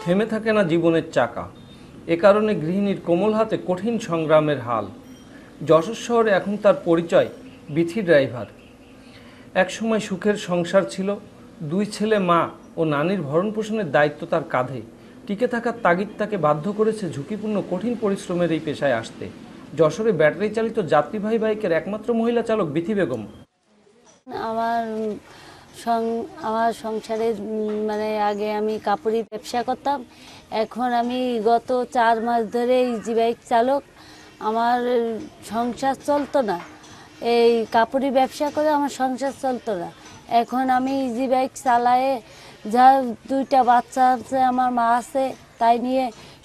থেমে থাকে না জীবনের চাকা। এ কারণে গৃহিণীর কোমল হাতে কঠিন সংগ্রামের হাল। যশোর শহরে এখন তার পরিচয় বিথি ড্রাইভার। একসময় সুখের সংসার ছিল, 2 ছেলে, মা ও নানির ভরণ পোষণের দায়িত্ব তার কাঁধে। টিকে থাকার তাগিদ তাকে বাধ্য করেছে ঝুঁকিপূর্ণ কঠিন পরিশ্রমের এই পেশায় আসতে। যশোরে ব্যাটারি চালিত যাত্রীবাহী বাইকের একমাত্র মহিলা চালক বিথি বেগম। আমার আমার সংসারে মানে আগে আমি কাপড়ি ব্যবসা করতাম, এখন আমি গত 4 মাস ধরে ইজি বাইক চালক। আমার সংসার চলতো না, এই কাপড়ি ব্যবসা করে আমার সংসার চলতো না। এখন আমি ইজি বাইক চালায়ে, যা 2টা বাচ্চা আছে, আমার মা আছে, তাই নিয়ে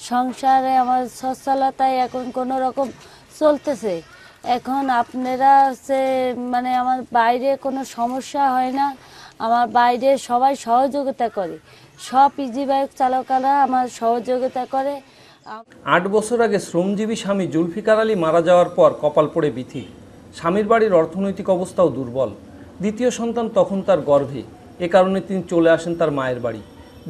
সংসারে আমার সচ্ছলতায় এখন কোনো রকম চলতেছে। এখন আপনারা মানে আমার বাইরে কোনো সমস্যা হয় না, আমার বাইরে সবাই সহযোগিতা করে, সব ইজি বাইক চালকেরা আমার সহযোগিতা করে। 8 বছর আগে শ্রমজীবী স্বামী জুলফিকার আলী মারা যাওয়ার পর কপাল পড়ে বিথি। স্বামীর বাড়ির অর্থনৈতিক অবস্থাও দুর্বল, দ্বিতীয় সন্তান তখন তার গর্ভে। এ কারণে তিনি চলে আসেন তার মায়ের বাড়ি।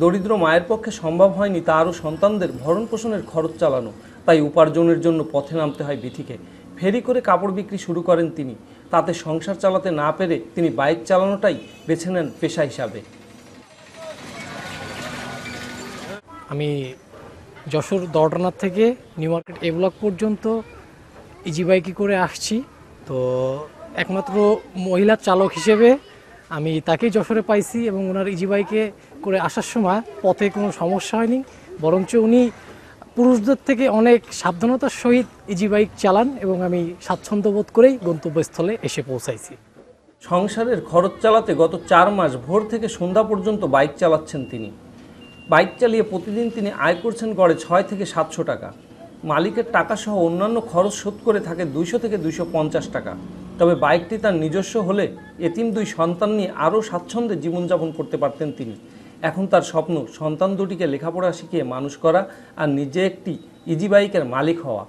দরিদ্র মায়ের পক্ষে সম্ভব হয়নি তারও সন্তানদের ভরণ পোষণের খরচ চালানো, তাই উপার্জনের জন্য পথে নামতে হয় বিথিকে। ফেরি করে কাপড় বিক্রি শুরু করেন তিনি। তাতে সংসার চালাতে না পেরে তিনি বাইক চালানোটাই বেছে নেন পেশা হিসাবে। আমি যশোর দরডানার থেকে নিউ মার্কেট এ ব্লক পর্যন্ত ইজি বাইকে করে আসছি। তো একমাত্র মহিলা চালক হিসেবে আমি তাকেই যশোরে পাইছি, এবং ওনার ইজি বাইকে করে আসার সময় পথে কোনো সমস্যা হয়নি, বরঞ্চ উনি পুরুষদের থেকে অনেক সাবধানতার সহিত ইজি বাইক চালান, এবং আমি স্বাচ্ছন্দ্য বোধ করেই গন্তব্যস্থলে এসে পৌঁছাইছি। সংসারের খরচ চালাতে গত 4 মাস ভোর থেকে সন্ধ্যা পর্যন্ত বাইক চালাচ্ছেন তিনি। বাইক চালিয়ে প্রতিদিন তিনি আয় করছেন গড়ে 6 থেকে 700 টাকা। মালিকের টাকা সহ অন্যান্য খরচ শোধ করে থাকে 200 থেকে 250 টাকা। তবে বাইকটি তার নিজস্ব হলে এতিম 2 সন্তান নিয়ে আরও স্বাচ্ছন্দ্যে জীবনযাপন করতে পারতেন তিনি। এখন তার স্বপ্ন সন্তান দুটিকে লেখাপড়া শিখিয়ে মানুষ করা আর নিজে একটি ইজি বাইকের মালিক হওয়া।